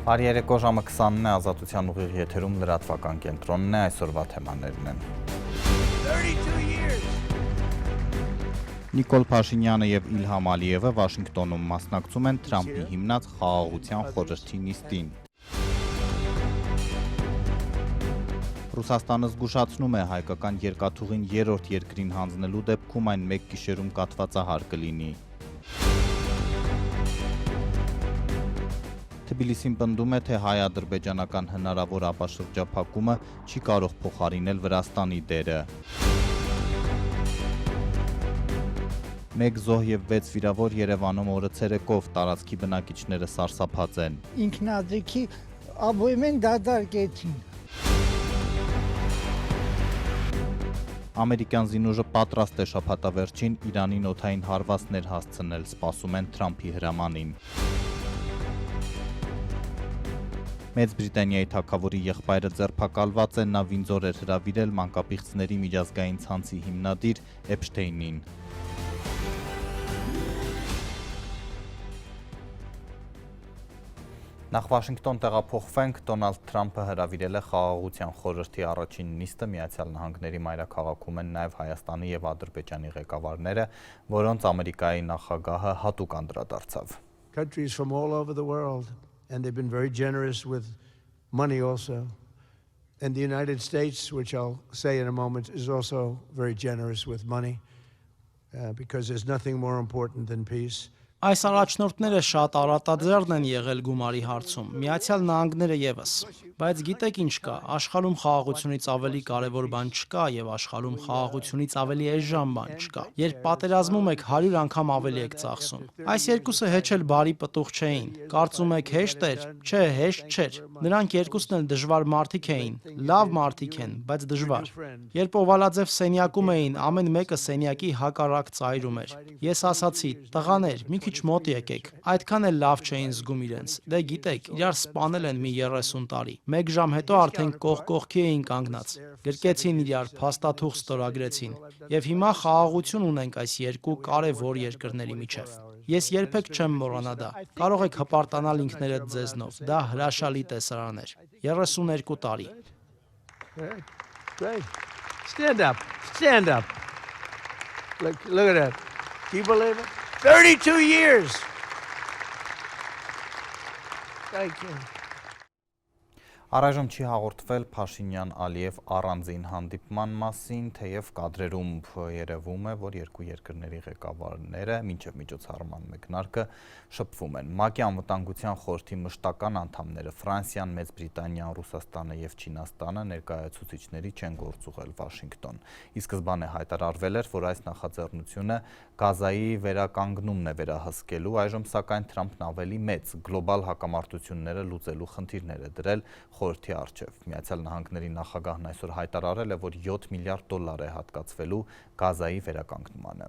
Բարերեկո ժամը 20-ն է, Ազատության ուղիղ եթերում լրատվական կենտրոնն է, այսօրվա թեմաներն են։ Նիկոլ Փաշինյանը և Իլհամ Ալիևը Վաշինգտոնում մասնակցում են Թրամփի հիմնած խաղաղության խորհրդի նիստին։ Ռուսաստանը զգուշացնում է հայկական երկաթուղին երրորդ երկրին հանձնելու դեպքում այն մեկ գիշերում կաթվածահար կլինի։ Թբիլիսին պնդում է, թե հայ-ադրբեջանական հնարավոր ապաշրջափակումը չի կարող փոխարինել Վրաստանի դերը։ 1 զոհ և 6 վիրավոր Երևանում օրը ցերեկով, տարածքի բնակիչները սարսափած են։ Ինքնաձիգի ամեն դադարեցին։ Ամերիկյան զինուժը պատրաստ է շաբաթավերջին Իրանին օդային հարվածներ հասցնել, սպասում են Թրամփի հրամանին։ Մեծ Բրիտանիայի թագավորի եղբայրը ձերբակալված է, նա Վինձոր էր հրավիրել մանկապիղծների միջազգային ցանցի հիմնադիր Էփշթեյնին։ Նախ Վաշինգտոն տեղափոխվենք, Դոնալդ Թրամփը հրավիրել է խաղաղության խորհրդի առաջին նիստը, Միացյալ Նահանգների մայրաքաղաքում են նաև Հայաստանի և Ադրբեջանի ղեկավարները, որոնց Ամերիկայի նախագահը հատուկ անդրադարձավ։ Countries from all over the world, and they've been very generous with money also. And the United States, which I'll say in a moment, is also very generous with money because there's nothing more important than peace. Այս առաջնորդները շատ արատաձեռն են եղել գումարի հարցում, Միացյալ Նահանգները ևս, բայց գիտեք ինչ կա, աշխարհում խաղաղությունից ավելի կարևոր բան չկա եւ աշխարհում խաղաղությունից ավելի էժան բան չկա։ Երբ պատերազմում եք 100 անգամ ավելի եք ծախսում։ Այս երկուսը հեչ էլ բարի պտուղ չէին։ Կարծում եք հեշտ էր, չէ, հեշտ չէր։ Նրանք երկուսն էլ դժվար մարդիկ էին, լավ մարդիկ են, բայց դժվար։ Երբ Օվալաձև սենյակում էին, ամեն մեկը սենյակի հակառակ ծայրում էր։ Ես ասացի, տղաներ, մի քիչ մոտ եկեք, այդքան էլ լավ չէին զգում իրենց, դե գիտեք, իրար սպանել են մի 30 տարի, 1 ժամ հետո արդեն կողքի էին կանգնած, գրկեցին իրար, փաստաթուղթ ստորագրեցին, եւ հիմա խաղաղություն ունենք այս երկու կարևոր երկրների միջև։ Ես երբեք չեմ մոռանա դա, կարող եք հպարտանալ ինքներդ ձեզնով, դա հրաշալի տեսարան էր, 32 տարի։ Great. Stand up. Stand up. Look at that. Do you believe it? 32 years. Thank you. Առայժմ չի հաղորդվել Փաշինյան-Ալիև առանձին հանդիպման մասին, թեև կադրերում երևում է, որ երկու երկրների ղեկավարները մինչև միջոցառման մեկնարկը շփվում են։ ՄԱԿ-ի անվտանգության խորհրդի մշտական անդամները Ֆրանսիան, Մեծ Բրիտանիան, Ռուսաստանը և Չինաստանը ներկայացուցիչների չեն գործուղել Վաշինգտոն։ Ի սկզբանե հայտարարվել էր, որ այս նախաձեռնությունը Գազայի վերականգնումն է վերահսկելու, այժմ սակայն Թրամփն ավելի մեծ գլոբալ հակամարտությունները լուծելու խնդիրներ է դրել խորհրդի առջև։ Միացյալ Նահանգների նախագահն այսօր հայտարարել է, որ $7 միլիարդ է հատկացվելու Գազայի վերականգնմանը։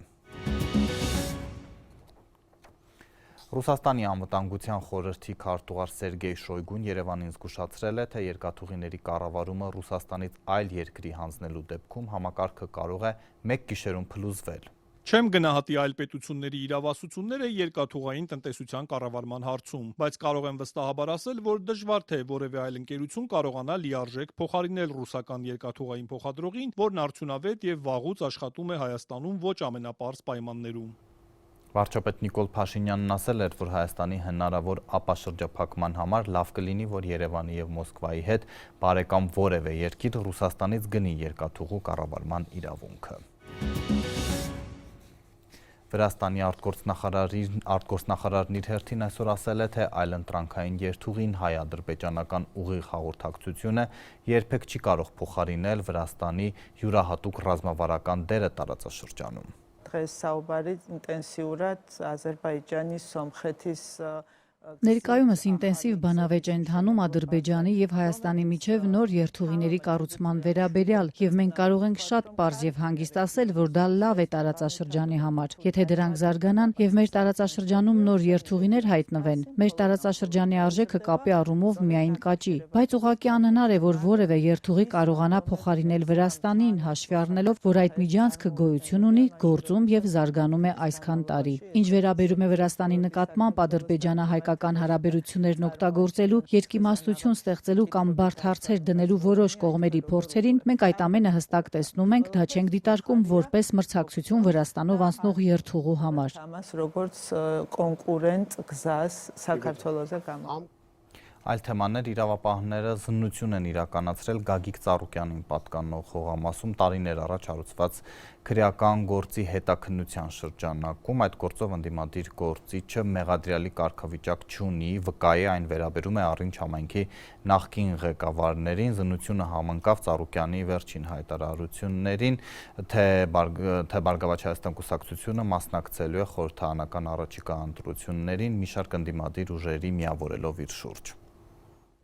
Ռուսաստանի անվտանգության խորհրդի քարտուղար Սերգեյ Շոյգուն Երևանին զգուշացրել է, թե երկաթուղիների կառավարումը Ռուսաստանից այլ երկրի հանձնելու դեպքում համակարգը կարող է մեկ գիշերում փլուզվել։ Չեմ գնահատի այլ պետությունների իրավասությունները երկաթուղային տնտեսության կառավարման հարցում, բայց կարող եմ վստահաբար ասել, որ դժվար թե որևէ այլ ընկերություն կարողանա լիարժեք փոխարինել ռուսական երկաթուղային փոխադրողին, որն արդյունավետ եւ վաղուց աշխատում է Հայաստանում ոչ ամենապարզ պայմաններում։ Վարչապետ Նիկոլ Փաշինյանն ասել էր, որ Հայաստանի հնարավոր ապաշրջափակման համար լավ կլինի, որ Երևանի եւ Մոսկվայի հետ բարեկամ որևէ երկիր Ռուսաստանից գնի երկաթուղու կառավարման իրավունքը։ Վրաստանի արտգործնախարարն իր հերթին այսօր ասել է, թե այլընտրանքային երթուղին հայ-ադրբեջանական ուղիղ հաղորդակցությունը երբեք չի կարող փոխարինել Վրաստանի յուրահատուկ ռազմավարական դերը տարածաշրջանում։ Დღეს საუბარი ინტენსიურად Ադրբեջանի, Սոմխეთის Ներկայումս ինտենսիվ բանավեճ է ընթանում Ադրբեջանի եւ Հայաստանի միջև նոր երթուղիների կառուցման վերաբերյալ եւ մենք կարող ենք շատ պարզ եւ հանգիստ ասել, որ դա լավ է տարածաշրջանի համար։ Եթե դրանք զարգանան եւ մեր տարածաշրջանում նոր երթուղիներ հայտնվեն, մեր տարածաշրջանի արժեքը կապի առումով միայն կաճի, բայց ուղղակի անհնար է, որ որևէ երթուղի կարողանա փոխարինել Վրաստանին, հաշվի առնելով, որ այդ միջանցքը գոյություն ունի, գործում եւ զարգանում է այսքան տարի։ Ինչ վերաբերում է Վրաստանի նկատմամբ Ադրբեջանը հայ-հայկական հարաբերություններն օգտագործելու, երկիմաստություն ստեղծելու կամ բարդ հարցեր դնելու որոշ կողմերի փորձերին, մենք այդ ամենը հստակ տեսնում ենք, դա չենք դիտարկում որպես մրցակցություն Վրաստանով անցնող երթուղու համար։ Ամաս როგორც կոնկուրենտ գզաս Սակարթոլոզը կամ Այլ թեմաներ իրավապահները զննություն են իրականացրել Գագիկ Ծառուկյանին պատկանող հողամասում տարիներ առաջ հարուցված քրեական գործի հետաքննության շրջանակում այդ գործով ընդդիմադիր գործիչը մեղադրյալի կարգավիճակ չունի, վկա է, այն վերաբերում է Առինջ համայնքի նախկին ղեկավարներին, զննությունը համընկավ Ծառուկյանի վերջին հայտարարություններին, թե Բարգավաճ Հայաստան կուսակցությունը մասնակցելու է խորհրդարանական առաջիկա ընտրություններին մի շարք ընդդիմադիր ուժերի միավորելով իր շուրջ։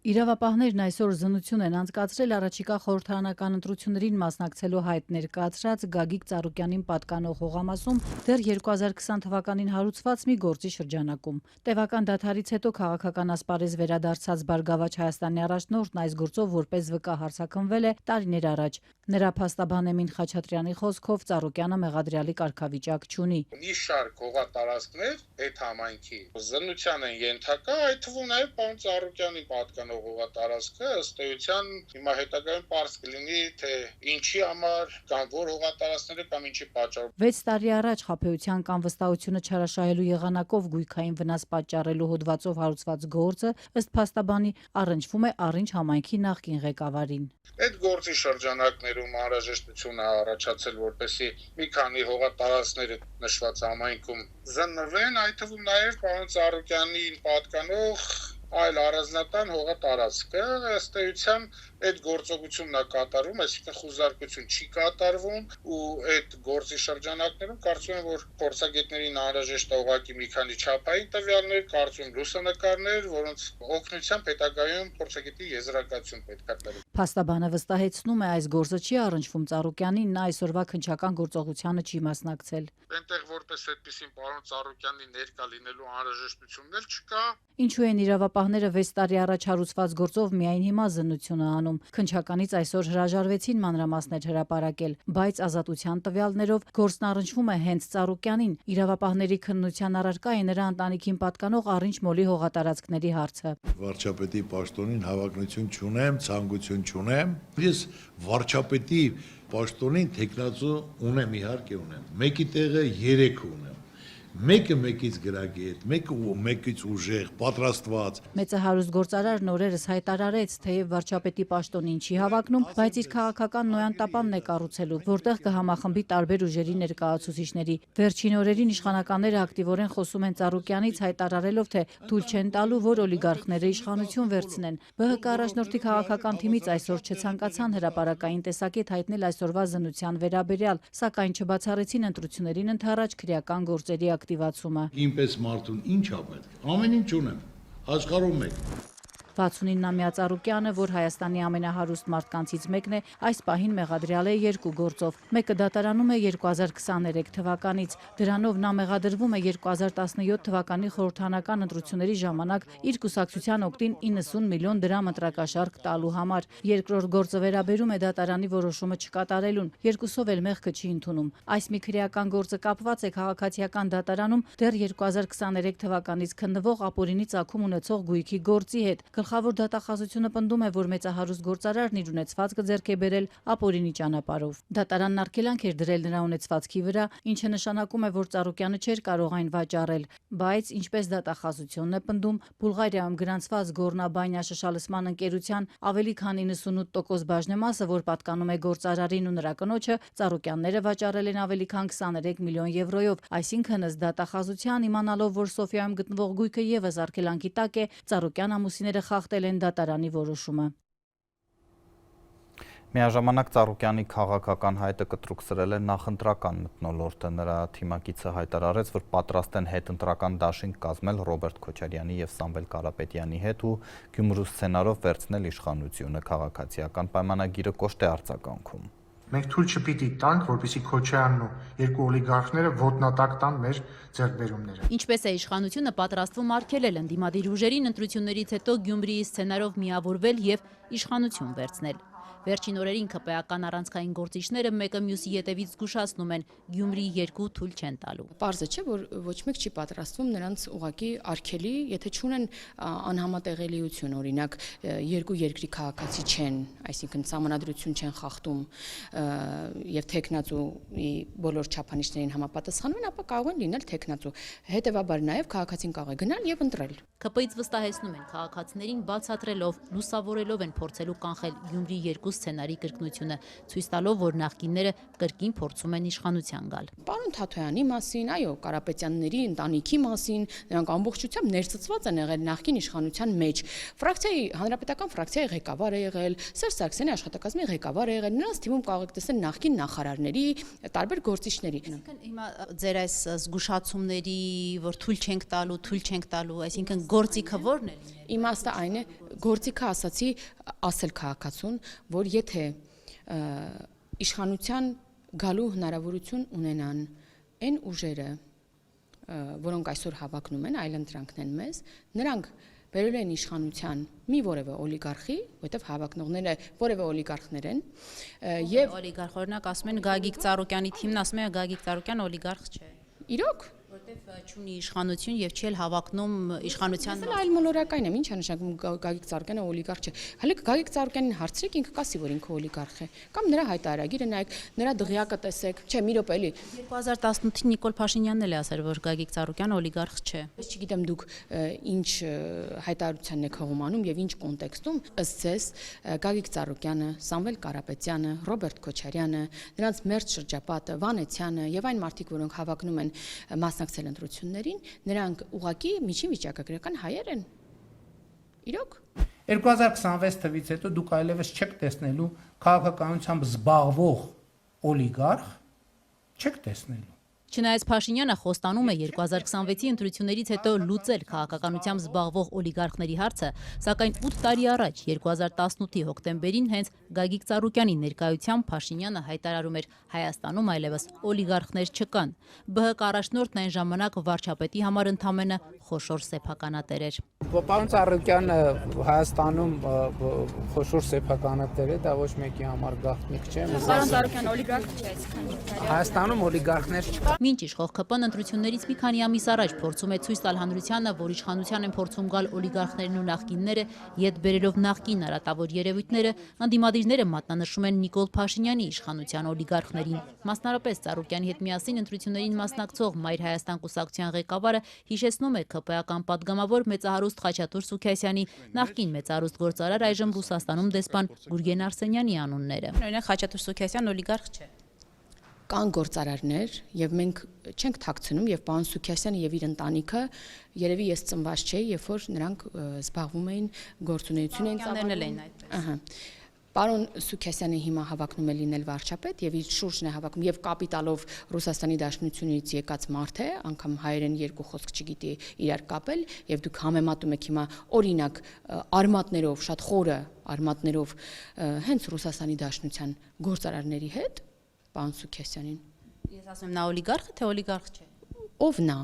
Իրավապահներն այսօր զննություն են անցկացրել առաջիկա խորհրդարանական ընտրություններին մասնակցելու հայտ ներկայացրած Գագիկ Ծառուկյանին պատկանող հողամասում դեռ 2020 թվականին հարուցված մի գործի շրջանակում։ Տևական դադարից հետո քաղաքական ասպարեզ վերադարձած Բարգավաճ Հայաստանի առաջնորդն այս գործով որպես վկա հարձակվել է տարիներ առաջ։ Նրա փաստաբան Էմին Խաչատրյանի խոսքով Ծառուկյանը մեղադրյալի կարգավիճակ չունի։ Մի շարք հողատարածքներ այդ համայնքի զննության են ենթակա, այդ թվում նաև պարոն Ծառուկյանի պատկանող հողատարածքը ըստ էության հիմա հետագայում պարզ կլինի, թե ինչի համար կամ որ հողատարածքները կամ ինչի պատճառով։ 6 տարի առաջ խաբեության կամ վստահությունը չարաշահելու եղանակով գույքային վնաս պատճառելու հոդվածով հարուցված գործը ըստ փաստաբանի առնչվում է Առինջ համայնքի նախկին ղեկավարին։ Այդ գործի շրջանակներում անհրաժեշտություն է առաջացել, որպեսզի մի քանի հողատարածքները նշված համայնքում զննվեն, այդ թվում նաև պարոն Ծառուկյանին պատկանող այլ առանձնատան հողատարածքը, ըստ էության այդ գործողությունն է կատարվում, այսինքն խուզարկություն չի կատարվում ու այդ գործի շրջանակներում կարծում եմ, որ փորձագետներին անհրաժեշտ է ուղղակի մի քանի չափային տվյալներ, կարծում լուսանկարներ, որոնց օգնությամբ հետագայում փորձագետի եզրակացություն պետք է տրվի։ Փաստաբանը վստահեցնում է, այս գործը չի առնչվում Ծառուկյանին, նա այսօրվա քննչական գործողությանը չի մասնակցել։ Այնտեղ որպես այդպեսին պարոն Ծառուկյանի ներկա լինելու անհրաժեշտություններ չկա։ Ինչու են իրավապահները 6 տարի առաջ հարուցված գործով միայն հիմա զննություն է անում։ Քննչականից այսօր հրաժարվեցին մանրամասներ հրապարակել, բայց ազատության տվյալներով գործն առնչվում է հենց Ծառուկյանին։ Իրավապահների քննության առարկա է նրա ընտանիքին պատկանող Առինջ մոլի հողատարածքների հարցը։ Վարչապետի պաշտոնին հավակնություն չունեմ, ցանկություն չունեմ։ Ես վարչապետի պաշտոնին տեխնացու ունեմ, իհարկե ունեմ։ Մեկի տեղը 3 ունեմ։ Մեկը մեկից գրագետ, մեկը մեկից ուժեղ, պատրաստված։ Մեծահարուստ գործարարն օրերս հայտարարեց, թեև վարչապետի պաշտոնին չի հավակնում, բայց իր քաղաքական նոյան տապանն է կառուցելու, որտեղ կհամախմբի տարբեր ուժերի ներկայացուցիչների։ Վերջին օրերին իշխանականները ակտիվորեն խոսում են Ծառուկյանից, հայտարարելով, թե թույլ չեն տալու, որ օլիգարխները իշխանություն վերցնեն։ ԲՀԿ առաջնորդի քաղաքական թիմից այսօր չցանկացան հրապարակային տեսակետ հայտնել այսօրվա զննության վերաբերյալ, սակայն չբացառեցին ընտրություններին ընդառաջ քրեական գործերի ակտիվացումը։ Ինպես մարդուն ինչ ա պետք։ Ամեն ինչ ունեմ։ Աշխարհում մեկ։ 69-ամյա Ծառուկյանը, որ Հայաստանի ամենահարուստ մարդկանցից մեկն է, այս պահին մեղադրյալ է 2 գործով։ Մեկը դատարանում է 2023 թվականից։ Դրանով նա մեղադրվում է 2017 թվականի խորհրդարանական ընտրությունների ժամանակ իր կուսակցության օգտին 90 միլիոն դրամ ընտրակաշարք տալու համար։ Երկրորդ գործը վերաբերում է դատարանի որոշումը չկատարելուն։ Երկուսով էլ մեղքը չի ընդունում։ Այս մի քրեական գործը կապված է քաղաքացիական դատարանում դեռ 2023 թվականից քննվող ապօրինի ծագում ունեցող գույքի գործի հետ։ Գլխավոր դատախազությունը պնդում է, որ մեծահարուստ գործարարն իր ունեցվածքը ձեռք է բերել ապօրինի ճանապարհով։ Դատարանն արգելանք էր դրել նրա ունեցվածքի վրա, ինչը նշանակում է, որ Ծառուկյանը չէր կարող այն վաճառել, բայց ինչպես դատախազությունն է պնդում, Բուլղարիայում գրանցված Գորնաբանյա շշալսման ընկերության ավելի քան 98% բաժնեմասը, որ պատկանում է գործարարին ու նրա կնոջը, Ծառուկյանները վաճառել են ավելի քան 23 միլիոն եվրոյով, այսինքն ըստ դատախազության, իմանալով, որ Սոֆիայում գտնվող գույքը եւս արգելանքի տակ է, Ծառուկյան ամուսինները խախտել են դատարանի որոշումը։ Միաժամանակ Ծառուկյանի քաղաքական հայտը կտրուկ սրել է նախընտրական մթնոլորտը։ Նրա թիմակիցը հայտարարեց, որ պատրաստ են հետընտրական դաշինք կազմել Ռոբերտ Քոչարյանի եւ Սամվել Կարապետյանի հետ ու Գյումրու սցենարով վերցնել իշխանությունը։ Քաղաքացիական պայմանագիրը կոշտ է արձագանքում։ Մենք թույլ չպիտի տանք, որպեսզի Քոչարյանն ու 2 օլիգարխները ոտնատակ տան մեր ձեռքբերումները։ Ինչպես է իշխանությունը պատրաստվում արգելել ընդդիմադիր ուժերին ընտրություններից հետո Գյումրիի սցենարով միավորվել եւ իշխանություն վերցնել։ Վերջին օրերին ԿՊ-ական առանցքային գործիչները մեկը մյուսի ետևից զգուշացնում են Գյումրի 2 թույլ չեն տալու։ Պարզը չէ, որ ոչ մեկ չի պատրաստվում նրանց ուղակի արգելի, եթե չունեն անհամատեղելիություն, օրինակ երկու երկրի քաղաքացի չեն, այսինքն սահմանադրություն չեն խախտում եւ թեկնածուի բոլոր չափանիշներին համապատասխանում են, ապա կարող են լինել թեկնածու։ Հետևաբար նաեւ քաղաքացին կարող է գնալ եւ ընտրել։ ԿՊ-ից վստահեցնում են քաղաքացիներին բացատրելով, լուսավորելով են փորձելու կանխել Գյումրի 2 սցենարի կրկնությունը, ցույց տալով, որ նախկինները կրկին փորձում են իշխանության գալ։ Պարոն Թաթոյանի մասին, այո, Կարապետյանների ընտանիքի մասին, նրանք ամբողջությամբ ներծծված են եղել նախկին իշխանության մեջ։ Ֆրակցիայի հանրապետական ֆրակցիայի ղեկավար է եղել, Սերժ Սարգսյանի աշխատակազմի ղեկավար է եղել, նրանց թիմում կարող եք տեսնել նախկին նախարարների, տարբեր գործիչների։ Այսինքն հիմա ձեր այս զգուշացումների, որ թույլ չենք տալու, այսինքն գործիքը ո՞րն է լինել։ Իմաստը այն է, գործիքը ասացի ասել քաղաքացուն, որ եթե իշխանության գալու հնարավորություն ունենան այն ուժերը, որոնք այսօր հավակնում են, այլընտրանքն են մեզ, նրանք բերել են իշխանության մի որևէ օլիգարխի, որտեղ հավակնողները որևէ օլիգարխներ են, եւ օլիգարխ օրինակ ասում են Գագիկ Ծառուկյանի թիմն ասում է Գագիկ Ծառուկյան օլիգարխ չէ։ Իրոք որտեվ չունի իշխանություն եւ չի հավակնում իշխանության այլ մոլորակային է, ինչ է նշանակում Գագիկ Ծառուկյանը օլիգարխ չէ։ Հələ Գագիկ Ծառուկյանին հարցրեք, ինքը կասի, որ ինքը օլիգարխ է, կամ նրա հայտարարագիրը նայեք, նրա դղյակը տեսեք, չէ, մի րոպե էլի 2018-ին Նիկոլ Փաշինյանն էլ ասել, որ Գագիկ Ծառուկյանը օլիգարխ չէ։ Ես չգիտեմ դուք ինչ հայտարարության եք հողմանում եւ ինչ կոնտեքստում, ըստ ձեզ Գագիկ Ծառուկյանը, Սամվել Կարապետյանը, Ռոբերտ Քոչարյանը, նրանց մերձ շրջապատը, Վանեցյանը եւ այն մարդիկ, որոնք հավակնում են մասնակցել ընտրություններին, նրանք ուղղակի միջին վիճակագրական հայեր են։ Իրոք 2026 թվից հետո դուք այլևս չեք տեսնելու քաղաքականությամբ զբաղվող օլիգարխ, չեք տեսնելու։ Չնայած Փաշինյանը խոստանում է 2026-ի ընտրություններից հետո լուծել քաղաքականությամբ զբաղվող օլիգարխների հարցը, սակայն 8 տարի առաջ 2018-ի հոկտեմբերին հենց Գագիկ Ծառուկյանի ներկայությամբ Փաշինյանը հայտարարում էր Հայաստանում այլևս օլիգարխներ չկան։ ԲՀԿ առաջնորդն այն ժամանակ վարչապետի համար ընդամենը խոշոր սեփականատեր էր։ Պարոն Ծառուկյանը Հայաստանում խոշոր սեփականատեր է, դա ոչ մեկի համար գաղտնիք չէ։ Պարոն Ծառուկյանը օլիգարխ չէ, այսքան։ Հայաստանում օլիգարխներ չկան։ Մինչ իշխող ԿՊ-ն ընտրություններից մի քանի ամիս առաջ փորձում է ցույց տալ հանրությանը, որ իշխանության են փորձում գալ օլիգարխներն ու նախկինները, յետ բերելով նախկին արատավոր երևույթները, ընդդիմադիրները մատնանշում են Նիկոլ Փաշինյանի իշխանության օլիգարխներին։ Մասնարարպես Ծառուկյանի հետ միասին ընտրություններին մասնակցող Մայր Հայաստան կուսակցության ղեկավարը հիշեցնում է ԿՊ-ական падգամավոր մեծահարուստ Խաչատուր Սուքիասյանի նախկին մեծահարուստ գործարար այժմ Ռուսաստանում դեսպան Գուրգեն Արսենյանի անունները։ Օրինակ Խաչատուր Սուքիասյան օլիգարխ չէ։ Կան գործարարներ եւ մենք չենք թաքցնում եւ պարոն Սուքիասյանը եւ իր ընտանիքը երևի ես ծնված չէի, երբ որ նրանք զբաղվում էին գործունեություն են ծավալում։ Ահա։ Պարոն Սուքիասյանը հիմա հավակնում է լինել վարչապետ եւ իր շուրջն է հավաքում եւ կապիտալով Ռուսաստանի Դաշնությունից եկած մարդ է, անգամ հայերեն երկու խոսք չգիտի իրար կապել եւ դուք համեմատում եք հիմա օրինակ արմատներով, շատ խորը արմատներով հենց Ռուսաստանի Դաշնության գործարարների հետ Պարոն Սուքիասյանին։ Ես ասում եմ նա օլիգարխ է, թե օլիգարխ չէ։ Ով նա։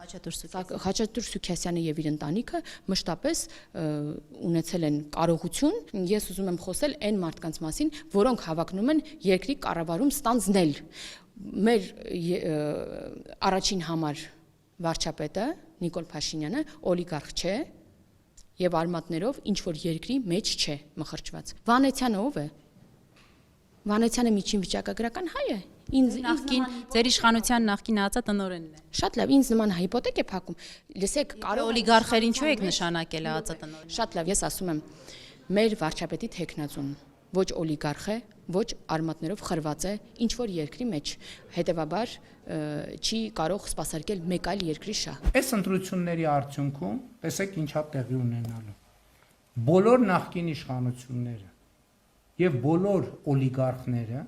Խաչատուր Սուքիասյանը եւ իր ընտանիքը մշտապես ունեցել են կարողություն, ես ուզում եմ խոսել այն մարդկանց մասին, որոնք հավակնում են երկրի կառավարում ստանձնել։ Մեր առաջին համար վարչապետը Նիկոլ Փաշինյանը օլիգարխ չէ եւ արմատներով ինչ որ երկրի մեջ չէ մխրճված։ Վանեցյանը ով է։ Վանեցյանը միջին վիճակագրական հայ է։ Նախկին ձեր իշխանության նախկին ԱԾ-տնօրենն է։ Շատ լավ, ինձ նման հայպոթեկ է փակում։ Լսեք, կարող օլիգարխեր ինչու եք նշանակել ԱԾ-տնօրեն։ Շատ լավ, ես ասում եմ, մեր վարչապետի թեկնածուն ոչ օլիգարխ է, ոչ արմատներով խրված է ինչ որ երկրի մեջ։ Հետևաբար չի կարող սպասարկել մեկ այլ երկրի շահ։ Այս ընտրությունների արդյունքում տեսեք ինչա տեղի ունենալու։ Բոլոր նախկին իշխանությունները եւ բոլոր օլիգարխները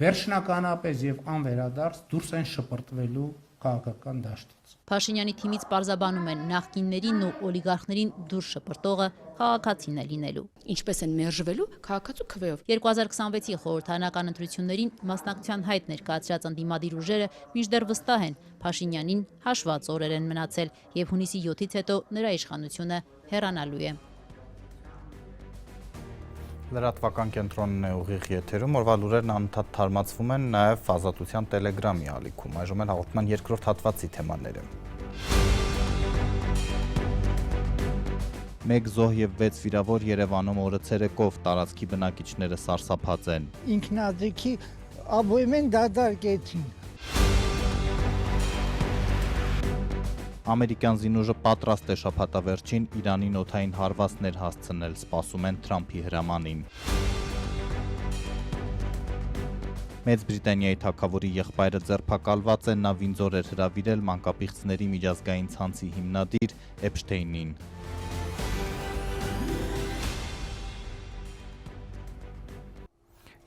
վերջնականապես եւ անվերադարձ դուրս են շպրտվելու քաղաքական դաշտից։ Փաշինյանի թիմից պարզաբանում են նախկիններին ու օլիգարխներին դուրս շպրտողը քաղաքացին է լինելու։ Ինչպես են մերժվելու քաղաքացու քվեով։ 2026-ի խորհրդարանական ընտրություններին մասնակցության հայտ ներկայացրած ընդդիմադիր ուժերը մինչդեռ վստահ են Փաշինյանին հաշված օրեր են մնացել եւ հունիսի 7-ից հետո նրա իշխանությունը հեռանալու է։ Լրատվական կենտրոնն է ուղիղ եթերում, օրվա լուրերն անընդհատ թարմացվում են նաև Ազատության Տելեգրամի ալիքում։ Այժմ էլ հաղորդման երկրորդ հատվածի թեմաները։ 1 զոհ և 6 վիրավոր Երևանում օրը ցերեկով տարածքի բնակիչները սարսափած են։ Ինքնաձիգի ապօրինի դադարեցին։ Ամերիկյան զինուժը պատրաստ է շաբաթավերջին Իրանին օդային հարվածներ հասցնել, սպասում են Թրամփի հրամանին։ Մեծ Բրիտանիայի թագավորի եղբայրը ձերբակալված է, նա Վինձոր էր հրավիրել մանկապիղծների միջազգային ցանցի հիմնադիր Էփշթեյնին։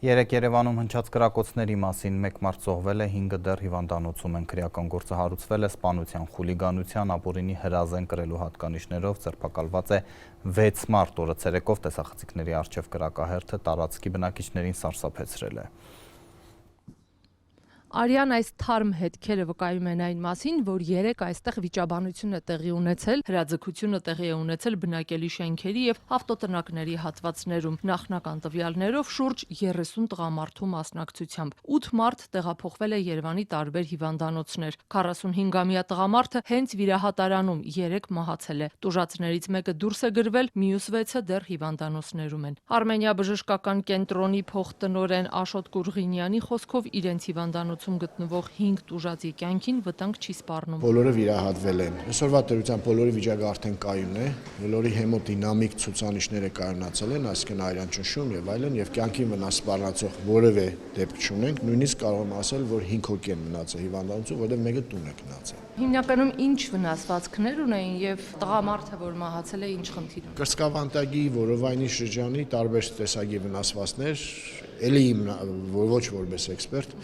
Երեկ Երևանում հնչած կրակոցների մասին 1 մարդ զոհվել է, 5-ը դեռ հիվանդանոցում են։ Քրեական գործը հարուցվել է սպանության, խուլիգանության, ապօրինի հրազեն կրելու հատկանիշներով, ձերբակալված է 6 մարդ, օրը ցերեկով տեսախցիկների առջև կրակահերթը տարածքի բնակիչներին սարսափեցրել է։ Արյան այս թարմ հետքերը վկայում են այն մասին, որ երեկ այստեղ վիճաբանություն է տեղի ունեցել, հրաձգությունը տեղի է ունեցել բնակելի շենքերի եւ ավտոտնակների հատվածներում, նախնական տվյալներով շուրջ 30 տղամարդու մասնակցությամբ։ 8 մարդ տեղափոխվել է Երևանի տարբեր հիվանդանոցներ։ 45-ամյա տղամարդը հենց վիրահատարանում 3 մահացել է։ Տուժածներից մեկը դուրս է գրվել, մյուս 6-ը դեռ հիվանդանոցներում են։ Արմենիա բժշկական կենտրոնի փոխտնօրեն Աշոտ Կուրղինյանի խոսքով իրենց հիվանդանոցում գտնվող 5 տուժածի կյանքին վտանգ չի սպառնում։ Բոլորը վիրահատվել են։ Այսօրվա դրությամբ բոլորի վիճակը արդեն կայուն է, բոլորի հեմոդինամիկ ցուցանիշները կայունացել են, այսինքն արյան ճնշում եւ այլն, եւ կյանքին վնաս սպառնացող որևէ դեպք չունենք, նույնիսկ կարող եմ ասել, որ 5 հոգի են մնացել հիվանդանոցում, որտեղ մեկը տուն է գնացել։ Հիմնականում ինչ վնասվածքներ ունեին եւ տղամարդը, որ մահացել է, ինչ խնդիր ունի։ Կրծքավանդակի, որովայնի շրջանի տարբեր տեսակի վնասվածքներ, ելի ոչ որպես էքսպերտ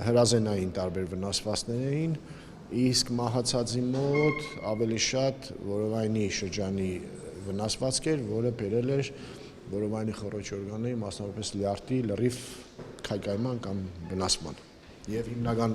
հրազենային տարբեր վնասվածքներ էին, իսկ մահացածի մոտ ավելի շատ որովայնի շրջանի վնասվածք էր, որը բերել էր որովայնի խոռոչ օրգանների, մասնավորապես լյարդի, լրիվ քայքայման կամ վնասման եւ հիմնական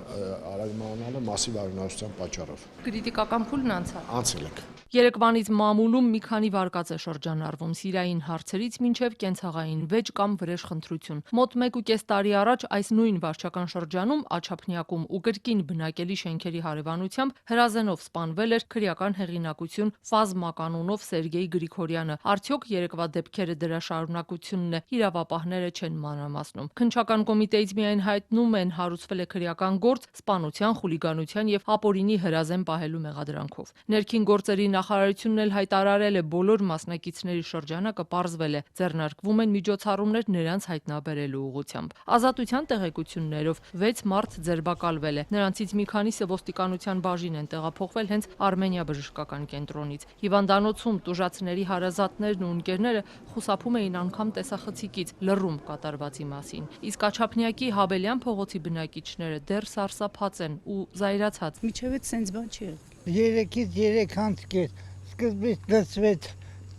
արագմանալը մասիվ արյունարուսության պատճառով։ Կրիտիկական փուլն անցել ենք։ Երեկվանից մամուլում մի քանի վարկած է շրջանառվում սիրային հարցերից մինչև կենցաղային վեճ կամ վրեժխնդրություն։ Մոտ 1.5 տարի առաջ այս նույն վարչական շրջանում Աչափնյակում ու կրկին բնակելի շենքերի հարևանությամբ հրազենով սպանվել էր քրեական հեղինակություն Ֆազմականունով Սերգեյ Գրիգորյանը։ Արդյոք երեկվա դեպքերը դրա շարունակությունն է, իրավապահները չեն մանրամասնում։ Քննչական կոմիտեից միայն հայտնում են հարուցվել է քրեական գործ սպանության, խուլիգանության եւ ապօրինի հրազեն պահելու մեղադրանքով։ Ներքին գործերի նախարարությունն էլ հայտարարել է բոլոր մասնակիցների շրջանակը պարզվել է, ձեռնարկվում են միջոցառումներ նրանց հայտնաբերելու ուղղությամբ։ Ազատության տեղեկություններով 6 մարդ ձերբակալվել է, նրանցից մի քանիսը ոստիկանության բաժին են տեղափոխվել հենց Արմենիա բժշկական կենտրոնից։ Հիվանդանոցում տուժածների հարազատներն ու ընկերները խուսափում էին անգամ տեսախցիկից լռում կատարվածի մասին։ Իսկ Աչափնյակի Հաբելյան փողոցի բնակիչները դեռ սարսափած են ու զայրացած։ Միջև այդ սենց բան չի եղել։ 3-ից 3 անցկեր սկզբից լսվեց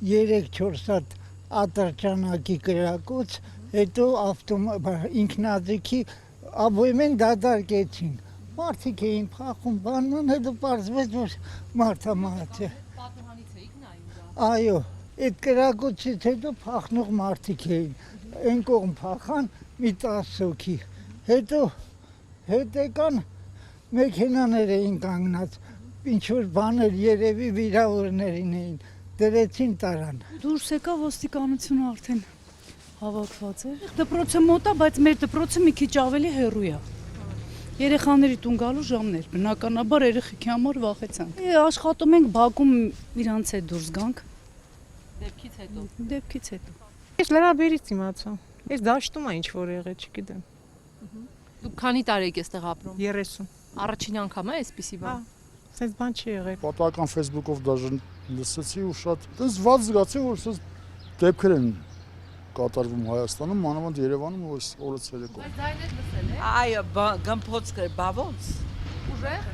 3-4 հատ ատրճանակի կրակոց, հետո ինքնաձիգի ապօրինի դադարեցին։ Մարդիկ էին փախում, բանման, հետո պարզվեց, որ մարդը մահացել։ Պատուհանից էիք նայում։ Այո, այդ կրակոցից հետո փախնող մարդիկ էին։ Այն կողմ փախան մի 10 հոգի։ Հետո եկան մեքենաներ էին կանգնած, ինչ-որ բաներ երևի վիրավորներին էին, դրեցին տարան։ Դուրս եկա ոստիկանությունը արդեն հավաքված էր։ Դպրոցը մոտ է, բայց մեր դպրոցը մի քիչ ավելի հեռու է։ Երեխաների տուն գալու ժամներ, բնականաբար երեխեքի համար վախեցանք։ Աշխատում ենք բակում իրանց հետ դուրս գանք։ Դեպքից հետո։ Դեպքից հետո։ Ես լրաբերից իմացա։ Ես դաշտում ինչ որ եղել, չգիտեմ։ Դուք քանի տարի եք այստեղ ապրում։ 30։ Առաջին անգամ է այսպիսի բան։ Սենց բան չի եղել։ Պատահական Facebook-ով դաժե լսեցի ու շատ դες վատ զգացի, որ սենց դեպքեր են կատարվում Հայաստանում, մանավանդ Երևանում ու այս օրը ցերեկով։ Բայց ձայնդ լսել եք։ Այո, գմփոց կր, բա ոնց։ Ուժեղ։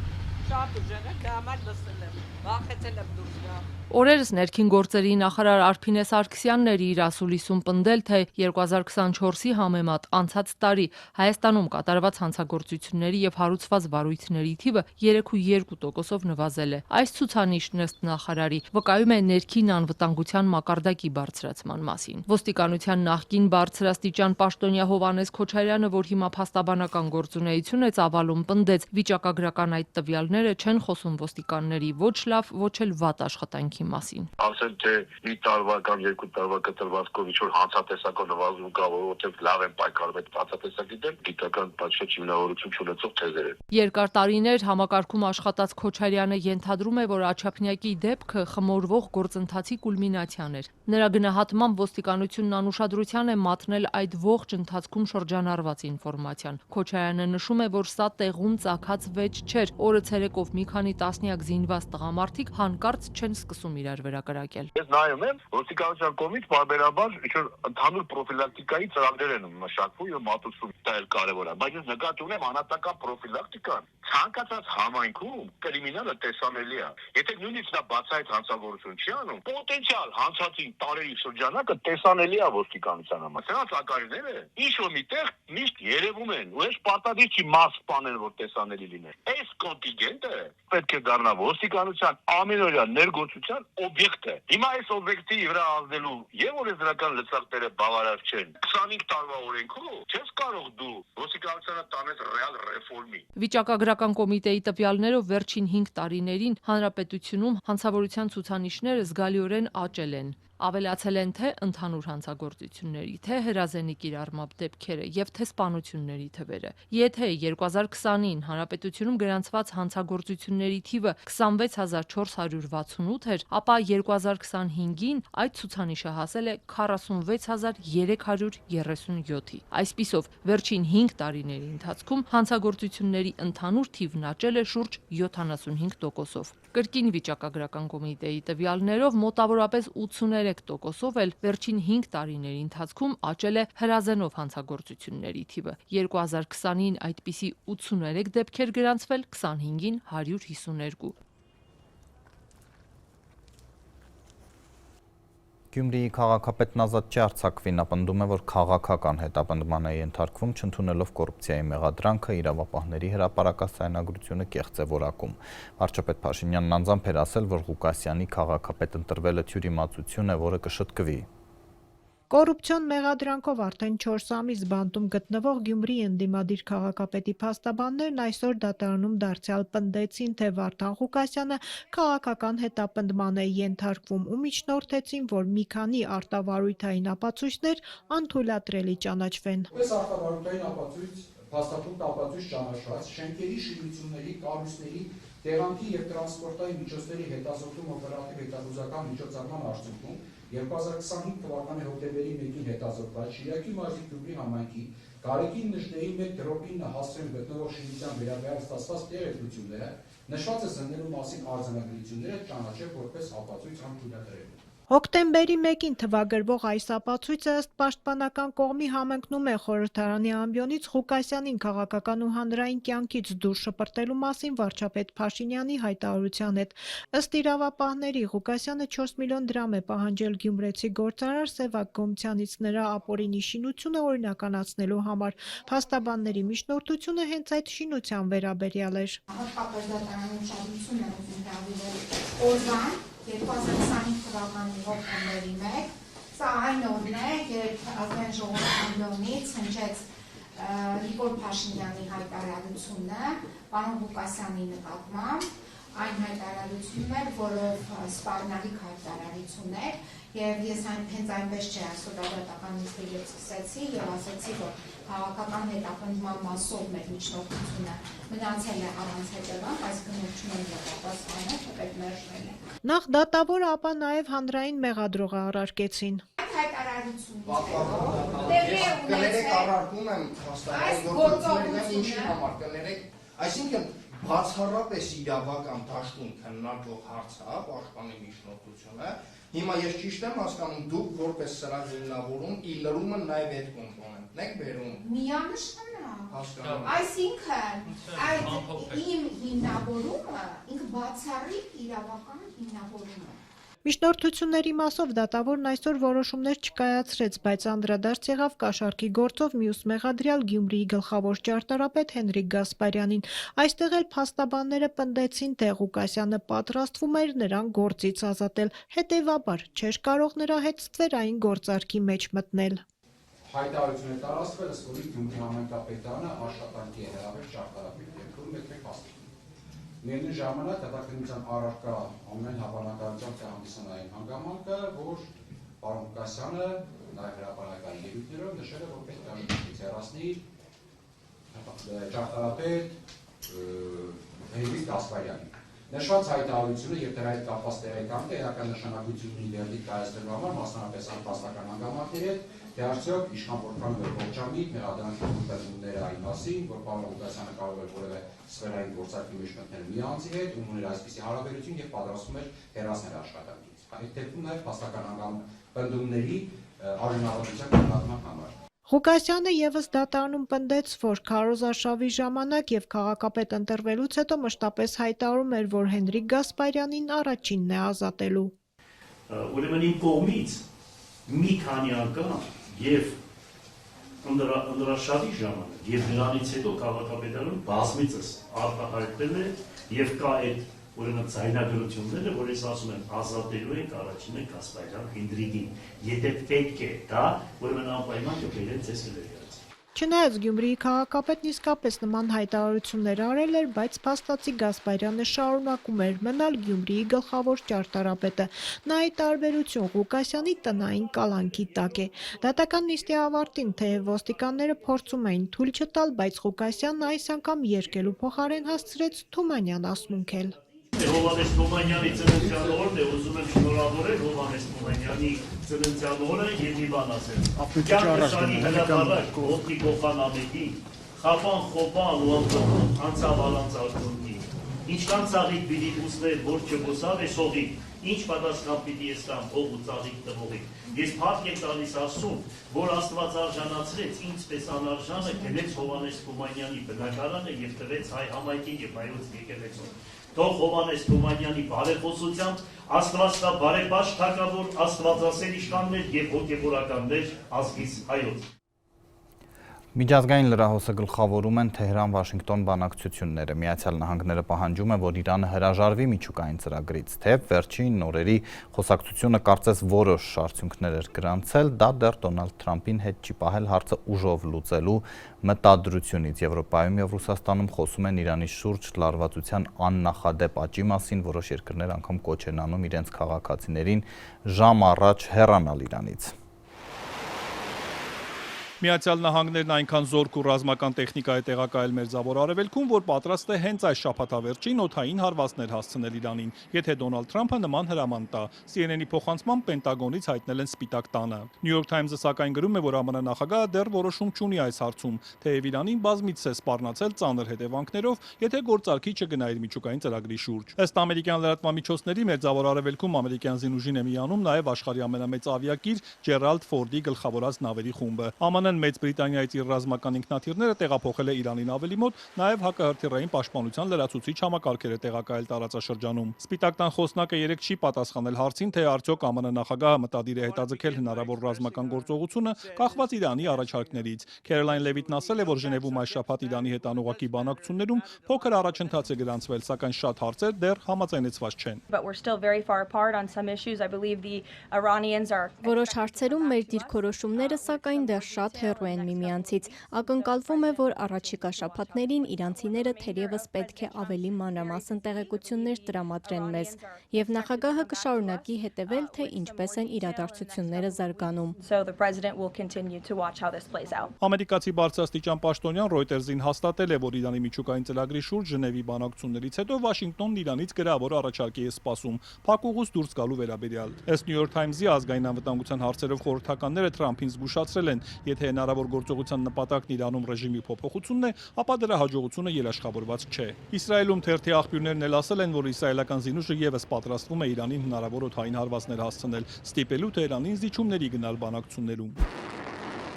Շատ ուժեղ է, դա համար լսել եմ։ Վախեցել եմ դուրս գամ։ Օրերս ներքին գործերի նախարար Արփինե Սարգսյանն էր իր ասուլիսում պնդել, թե 2024-ի համեմատ անցած տարի Հայաստանում կատարված հանցագործությունների եւ հարուցված վարույթների թիվը 3.2%-ով նվազել է։ Այս ցուցանիշն ըստ նախարարի վկայում է ներքին անվտանգության մակարդակի բարձրացման մասին։ Ոստիկանության նախկին բարձրաստիճան պաշտոնյա Հովհաննես Քոչարյանը, որ հիմա փաստաբանական գործունեություն է ծավալում, պնդեց, վիճակագրական այդ տվյալները չեն խոսում ոստիկանների ոչ լավ, ոչ էլ վատ աշխատանքի մասին։ Ասել թե մի տարվա կամ երկու տարվա կտրվածքով ինչ որ հանցատեսակով նվազում կա, որովհետև լավ են պայքարում այդ հանցատեսակի դեմ, գիտական պատշաճ հիմնավորություն չունեցող թեզեր են։ Երկար տարիներ համակարգում աշխատած Քոչարյանը ենթադրում է, որ Աչափնյակի դեպքը խմորվող գործընթացի կուլմինացիան էր։ Նրա գնահատմամբ ոստիկանությունն անուշադրության է մատնել այդ ողջ ընթացքում շրջանառված ինֆորմացիան։ Քոչարյանը նշում է, որ սա տեղում ծագած վեճ չէր։ Օրը ցերեկով մի քանի տասնյակ զինված տղամարդիկ հանկարծ չեն սկսում իրար վերակրակել։ Ես նայում եմ, ոստիկանության կողմից բարբերաբար ինչ-որ ընդհանուր պրոֆիլակտիկայի ծրագրեր են մշակվում եւ մատուցվում, դա էլ կարեւոր է, բայց ես նկատի ունեմ անհատական պրոֆիլակտիկան ցանկացած համայնքում կրիմինալը տեսանելի է։ Եթե նույնիսկ նա բացահայտ հանցագործություն չի անում, պոտենցիալ հանցածի տարերի շրջանակը տեսանելի է ոստիկանության համար։ Սրանց ակարիները ինչ որ միտեղ միշտ երևում են, ու այս պարտադիր չի մաս բաներ, որ տեսանելի լինեն։ Այս կոնտինգենտը պետք է դառնա ոստիկանության ամենօրյա ներգործության օբյեկտը։ Հիմա այս օբյեկտի վրա ազդելու եւ օրենսդրական լծակները բավարար չեն։ 25 տարվա օրենքով չես կարող դու ոստիկանությանը տանես ռեալ ռեֆորմի։ Վիճակագրական կոմիտեի տվյալներով վերջին 5 տարիներին հանրապետությունում հանցավորության ցուցանիշները զգալիորեն աճել են։ Ավելացել են թե ընդհանուր հանցագործությունների, թե հրազենի կիրառմամբ դեպքերը եւ թե սպանությունների թվերը։ Եթե 2020-ին հանրապետությունում գրանցված հանցագործությունների թիվը 26468 էր, ապա 2025-ին այդ ցուցանիշը հասել է 46337-ի։ Այսպիսով, վերջին 5 տարիների ընթացքում հանցագործությունների ընդհանուր թիվն աճել է շուրջ 75%-ով։ Կրկին վիճակագրական կոմիտեի տվյալներով մոտավորապես 83%-ով էլ վերջին 5 տարիների ընթացքում աճել է հրազենով հանցագործությունների թիվը։ 2020-ին այդպիսի 83 դեպքեր գրանցվել, 25-ին 152։ Գյումրիի քաղաքապետն Ազատ Ջարցակվի ապնդում է, որ քաղաքական հետապնդման է ենթարկվում, չընդունելով կոռուպցիայի մեղադրանքը, իրավապահների հրապարակասայնագրությունը կեղծ է որակում։ Վարչապետ Փաշինյանն անձամբ էր ասել, որ Ղուկասյանի քաղաքապետ ընտրվելը թյուրիմացություն է, որը կշտկվի։ Կոռուպցիոն մեղադրանքով արդեն 4 ամիս բանտում գտնվող Գյումրիի ընդդիմադիր քաղաքապետի փաստաբաններն այսօր դատարանում դարձյալ պնդեցին, թե Վարդան Ղուկասյանը քաղաքական հետապնդման է ենթարկվում ու միջնորդեցին, որ մի քանի արտավարույթային ապացույցներ անթույլատրելի ճանաչվեն։ Այս արտավարույթային ապացույց, փաստաթուղթ ապացույց ճանաչված շենքերի, շինությունների, կառույցների, տեղանքի եւ տրանսպորտային միջոցների հետազոտում օպերատիվ հետազոտական միջոցառման արդյունքում 2025 թվականի հոկտեմբերի 1-ին հետազոտված Շիրակի մարզի Գյումրի համայնքի Գարեգին Նժդեի 1 դրոպին հասցրել գտնվող շինության վերաբերյալ ստացված տեղեկությունները նշված է զննելու մասին արձանագրությունները ճանաչել որպես ապացույց անթույլատրելի։ Հոկտեմբերի 1-ին թվագրվող այս ապացույցը ըստ պաշտպանական կողմի համընկնում է խորհրդարանի ամբիոնից Ղուկասյանին քաղաքական ու հանրային կյանքից դուրս շպրտելու մասին վարչապետ Փաշինյանի հայտարարության հետ։ Ըստ իրավապահների Ղուկասյանը 4 միլիոն դրամ է պահանջել գյումրեցի գործարար Սևակ Գոմցյանից նրա ապօրինի շինությունը օրինականացնելու համար։ Փաստաբանների միջնորդությունը հենց այդ շինության վերաբերյալ էր։ Հատկապես դատարանի ուշադրությունն է ուզում հրավիրել օրվան 2025 թվականի հոկտեմբերի 1, սա այն օրն է, երբ ազգային ժողովի ամբիոնից հնչեց Նիկոլ Փաշինյանի հայտարարությունը պարոն Ղուկասյանի նկատմամբ, այն հայտարարությունն էր, որով սպառնալիք հայտարարություն էր, եւ ես հենց այնպես չէ այսօր դատական նիստերից սկսեցի եւ ասացի, որ քաղաքական հետապնդման մասով մեր միջնորդությունը մնացել է առանց հետևանք, այսինքն չունեն պատասխանը, թե պետք մերժվել է։ Նախ դատավորը, ապա նաև հանրային մեղադրողը առարկեցին։ Այսինքն բացառապես իրավական դաշտում քննարկվող հարց է, պաշտպանի միջնորդությունը։ Հիմա ես ճիշտ եմ հասկանում, դուք որպես սրա հիմնավորում ի լրումը նաև այդ կոմպոնենտն եք բերում։ Միանշանակ։ Այսինքն այդ իմ հիմնավորումը ինքը բացառիկ իրավական հիմնավորում է։ Միջնորդությունների մասով դատավորն այսօր որոշումներ չկայացրեց, բայց անդրադարձ եղավ կաշառքի գործով մյուս մեղադրյալ Գյումրիի գլխավոր ճարտարապետ Հենրիկ Գասպարյանին։ Այստեղ էլ փաստաբանները պնդեցին, թե Ղուկասյանը պատրաստվում էր նրան գործից ազատել, հետևաբար չէր կարող նրա հետ ստվերային գործարքի մեջ մտնել։ Հայտարարություն է տարածվել, ըստ որի Գյումրի համայնքապետարանը աշխատանքի է հրավեր ճարտարապետ երկրում մեկ Միևնույն ժամանակ հետաքննության առարկա ամեն հավանականությամբ կհանդիսանա այն հանգամանքը, որ պարոն Ղուկասյանը նաև հրապարակային ելույթներով նշել է, որ պետք է ժողովրդից հեռացնի ճարտարապետ Հենրիկ Գասպարյանին։ Նշված հայտարարությունը եւ դրա հետ կապված տեղեկանքը իրական նշանակություն ունի վերդիկտ կայացնելու համար, մասնավորապես անփաստական հանգամանքների հետ, թե արդյոք իշխան որքան ողջամիտ մեղադրանքի ընդունումները այն մասին, որ պարոն Ղուկասյանը կարող էր որևէ սֆերային գործարքի մեջ մտնել մի անձի հետ, ուներ այսպիսի հարաբերություն եւ պատրաստվում էր հեռացնել աշխատանքից։ Այդ դեպքում նաեւ փաստական պնդումների արժանավորության կարգավորման համար։ Ղուկասյանը եւս դատարանում պնդեց, որ քարոզարշավի ժամանակ եւ քաղաքապետ ընտրվելուց հետո մշտապես հայտարարում էր, որ Հենրիկ Գասպարյանին առաջինն է ազատելու։ Ուրեմն իմ կողմից մի քանի անգամ եւ ընդրաշավի ժամանակ եւ դրանից հետո քաղաքապետարանը բազմիցս արտահայտել է եւ կա այդ ուրեմն ձայնագրությունները, որ ես ասում եմ ազատելու ենք առաջինը Գասպարյան Հենրիկին, եթե պետք է դա, ուրեմն անպայման կբերեն ձեզ կլերյաց։ Չնայած Գյումրիի քաղաքապետն իսկապես նման հայտարարություններ արել էր, բայց փաստացի Գասպարյանը շարունակում էր մնալ Գյումրիի գլխավոր ճարտարապետը։ Նա ի տարբերություն Ղուկասյանի տնային կալանքի տակ է։ Դատական նիստի ավարտին թեև ոստիկանները փորձում էին թույլ չտալ, բայց Ղուկասյանն այս անգամ երկելու փոխարեն հասցրեց Թումանյան ասմունքել։ Հովհաննես Թումանյանի ծննդյան օրն է, ուզում եմ շնորհավորել Հովհաննես Թումանյանի ծննդյան օրը եւ մի բան ասել։ Կյանքշանի հրապարակ ոտքի գողան ամեկի, խապան խոպան ու անցավ առանցարդունքի։ Ինչքան ծաղիկ պիտի ուզներ, որ չգոսավ է սողի, ինչ պատասխան պիտի ես տամ հող ու ծաղիկ տվողի։ Ես փառք եմ տալիս Աստծուն, որ Աստված արժանացրեց ինձպես անարժանը գնեց Հովհաննես Թումանյանի բնակարանը եւ տվեց հայ համայնքին եւ հայոց եկեղեցուն։ Թող Հովհաննես Թումանյանի բարեխոսությամբ Աստված տա բարեպաշտ թագավոր, աստվածասեր իշխաններ եւ հոգեվորականներ ազգիս հայոց։ Միջազգային լրահոսը գլխավորում են Թեհրան-Վաշինգտոն բանակցությունները։ Միացյալ Նահանգները պահանջում է, որ Իրանը հրաժարվի միջուկային ծրագրից, թե վերջին օրերի խոսակցությունը կարծես որոշ արդյունքներ էր գրանցել, դա դեռ Դոնալդ Թրամփին հետ չի պահել հարցը ուժով լուծելու մտադրությունից։ Եվրոպայում եւ Ռուսաստանում խոսում են Իրանի շուրջ լարվածության աննախադեպ աճի մասին, որոշ երկրներ անգամ կոչ են անում իրենց քաղաքացիներին ժամ առաջ հեռանալ Իրանից։ Միացյալ Նահանգներն այնքան զորք ու ռազմական տեխնիկա է տեղակայել Մերձավոր Արևելքում, որ պատրաստ է հենց այս շաբաթավերջին օդային հարվածներ հասցնել Իրանին, եթե Դոնալդ Թրամփը նման հրաման տա։ CNN-ի փոխանցմամբ Պենտագոնից հայտնել են Սպիտակ տանը։ New York Times-ը սակայն գրում է, որ ԱՄՆ նախագահը դեռ որոշում չունի այս հարցում, թեև Իրանին բազմիցս է սպառնացել ծանր հետևանքներով, եթե գործարքի չգնա իր միջուկային ծրագրի շուրջ։ Ըստ ամերիկյան լրատվամիջոցների Մերձավոր Արևելքում ամերիկյան զինուժին է միանում նաև աշխարհի ամենամեծ ավիակիր Ջերալդ Ֆորդի գլխավորած նավերի խումբը։ ԱՄՆ-ն Մեծ Բրիտանիայից իր ռազմական ինքնաթիռները տեղափոխել է Իրանին ավելի մոտ, նաև հակահրթիռային պաշտպանության լրացուցիչ համակարգեր է տեղակայել տարածաշրջանում։ Սպիտակ տան խոսնակը երեկ չի պատասխանել հարցին, թե արդյոք ԱՄՆ նախագահը մտադիր է հետաձգել հնարավոր ռազմական գործողությունը, կախված Իրանի առաջարկներից։ Քերոլայն Լևիտն ասել է, որ Ժնևում այս շաբաթ Իրանի հետ անուղղակի բանակցություններում փոքր առաջընթաց է գրանցվել, սակայն շատ հարցեր դեռ համաձայնեցված չեն։ Որոշ հարցերում մեր դիրքորոշումները սակայն դեռ շատ հեռու են միմյանցից։ Ակնկալվում է, որ առաջիկա շաբաթներին իրանցիները թերևս պետք է ավելի մանրամասն տեղեկություններ տրամադրեն մեզ, եւ նախագահը կշարունակի հետևել, թե ինչպես են իրադարձությունները զարգանում։ Ամերիկացի բարձրաստիճան պաշտոնյան Reuters-ին հաստատել է, որ Իրանի միջուկային ծրագրի շուրջ Ժնևի բանակցություններից հետո Վաշինգտոնն Իրանից գրավոր առաջարկ է սպասում փակուղուց դուրս գալու վերաբերյալ։ Ըստ New York Times-ի ազգային անվտանգության հարցերով խորհրդականները Թրամփին զգուշացրել են, եթե հնարավոր գործողության նպատակն Իրանում ռեժիմի փոփոխությունն է, ապա դրա հաջողությունը երաշխավորված չէ։ Իսրայելում թերթի աղբյուրներն էլ ասել են, որ իսրայելական զինուժը եւս պատրաստվում է Իրանին հնարավոր օդային հարվածներ հասցնել, ստիպելու Թեհրանին զիջումների գնալ բանակցություններում։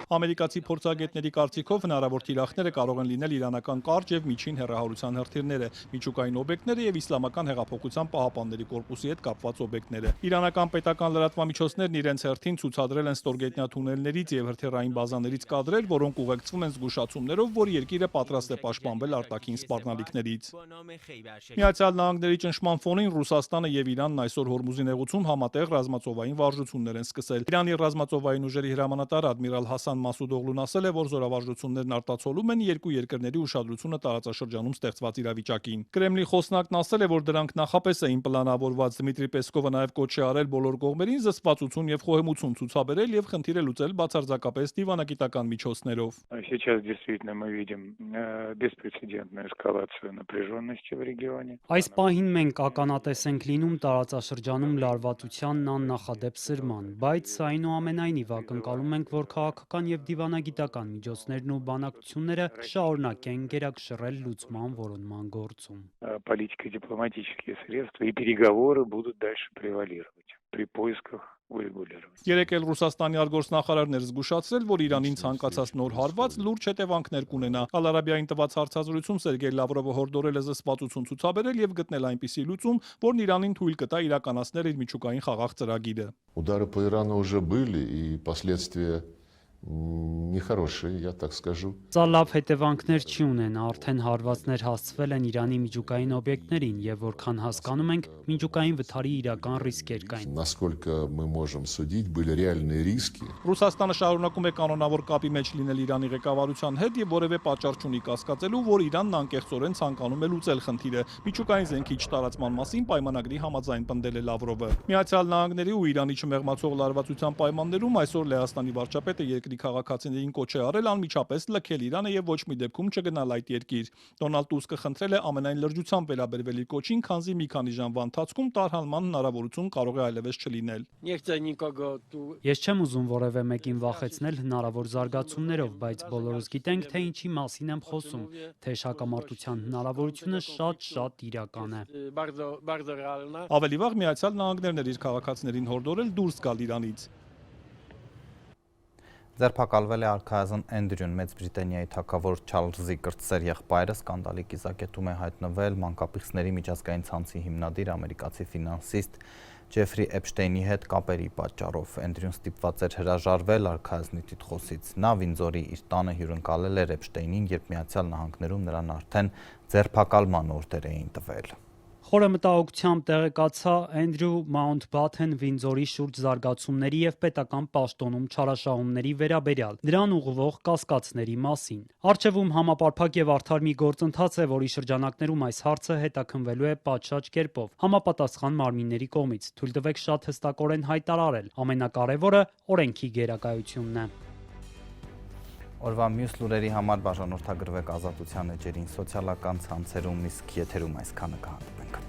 Ամերիկացի փորձագետների կարծիքով հնարավոր թիրախները կարող են լինել իրանական կարճ եւ միջին հեռահարության հրթիռները, միջուկային օբյեկտները եւ իսլամական հեղափոխության պահապանների կորպուսի հետ կապված օբյեկտները։ Իրանական պետական լրատվամիջոցներն իրենց հերթին ցուցադրել են ստորգետնյա թունելներից եւ հրթիռային բազաներից կադրեր, որոնք ուղեկցվում են զգուշացումներով, որ երկիրը պատրաստ է պաշտպանվել արտաքին սպառնալիքներից։ Միացյալ Նահանգների ճնշման ֆոնին Ռուսաստանը եւ Իրանն այսօր Հորմուզի նեղուցում համատեղ ռազմածովային վարժություններ են սկսել։ Իրանի ռազմածովային ուժերի հրամանատար ադմիրալ Հասան Մասուդօղլուն ասել է, որ զորավարժություններն արտացոլում են երկու երկրների ուշադրությունը տարածաշրջանում ստեղծված իրավիճակին։ Կրեմլի խոսնակն ասել է, որ դրանք նախապես էին պլանավորված։ Դմիտրի Պեսկովը նաև կոչ է արել բոլոր կողմերին զսպվածություն եւ խոհեմություն ցուցաբերել եւ խնդիրը լուծել բացարձակապես դիվանագիտական միջոցներով։ Сейчас действительно мы видим беспрецедентную эскалацию напряженности в регионе. Այս պահին մենք ականատես ենք լինում տարածաշրջանում լարվածությանն աննախադեպ սրման, բայց այնուամենայնիվ ակնկալում ենք, որ քաղաքական եւ դիվանագիտական միջոցներն ու բանակցությունները կշարունակեն գերակշռել լուծման որոնման գործում։ Политико-дипломатические средства и переговоры будут дальше превалировать при поисках урегулирования. Երեկ էլ Ռուսաստանի արտգործնախարարն էր զգուշացրել, որ Իրանին ցանկացած նոր հարված լուրջ հետևանքներ կունենա։ Ալ-Արաբիային տված հարցազրույցում Սերգեյ Լավրովը հորդորել է զսպվածություն ցուցաբերել եւ գտնել այնպիսի լուծում, որն Իրանին թույլ կտա իրականացնել իր միջուկային խաղաղ ծրագիրը։ Удары по Ирану уже были, и последствия нехорошие, я так скажу. Սա լավ հետևանքներ չի ունենա, արդեն հարվածներ հասցվել են Իրանի միջուկային օբյեկտներին եւ որքան հասկանում ենք, միջուկային վթարի իրական ռիսկեր կային։ Насколько мы можем судить, были реальные риски. Ռուսաստանը շարունակում է կանոնավոր կապի մեջ լինել Իրանի ղեկավարության հետ եւ որևէ պատճառ չունի կասկածելու, որ Իրանն անկեղծորեն ցանկանում է լուծել խնդիրը։ Միջուկային զենքի չտարածման մասին պայմանագրի համաձայն պնդել է Լավրովը։ Միացյալ Նահանգների ու Իրանի չմեղմացող լարվածության պայմաններում այսօր Լեհաստանի վարչապետը երկրի քաղաքացիներին կոչ է արել անմիջապես լքել Իրանը եւ ոչ մի դեպքում չգնալ այդ երկիր։ Դոնալդ Տուսկը խնդրել է ամենայն լրջությամբ վերաբերվել իր կոչին, քանզի մի քանի ժամվա ընթացքում տարհանման հնարավորություն կարող է այլևս չլինել։ Ես չեմ ուզում որևէ մեկին վախեցնել հնարավոր զարգացումներով, բայց բոլորս գիտենք, թե ինչի մասին եմ խոսում, թե հակամարտության հնարավորությունը շատ իրական է։ Ավելի վաղ Միացյալ Նահանգներն էր իր քաղաքացիներին հորդորել դուրս գալ Իրանից։ Ձերբակալվել է արքայազն Էնդրյուն, Մեծ Բրիտանիայի թագավոր Չարլզի կրտսեր եղբայրը սկանդալի կիզակետում է հայտնվել մանկապիղծների միջազգային ցանցի հիմնադիր ամերիկացի ֆինանսիստ Ջեֆրի Էփշտեյնի հետ կապերի պատճառով։ Էնդրյուն ստիպված էր հրաժարվել արքայազնի տիտղոսից։ Նա Վինդզորի իր տանը հյուրընկալել էր Էփշտեյնին, երբ Միացյալ Նահանգներում նրան արդեն ձերբակալման օրդեր էին տվել։ Խորը մտահոգությամբ տեղեկացա Էնդրյու Մաունթբաթեն Վինդզորի շուրջ զարգացումների եւ պետական պաշտոնում չարաշահումների վերաբերյալ դրան ուղղվող կասկածների մասին։ Արչևում համապարփակ եւ արդար մի գործընթաց է, որի շրջանակներում այս հարցը հետաքննվելու է պատշաճ կերպով համապատասխան մարմինների կողմից։ Թույլ տվեք շատ հստակորեն հայտարարել. ամենակարևորը օրենքի գերակայությունն է։ Օրվա մյուս լուրերի համար բաժանորդագրվեք Ազատության էջերին սոցիալական ցանցերում, իսկ եթերում այսքանը կհանդիպենք։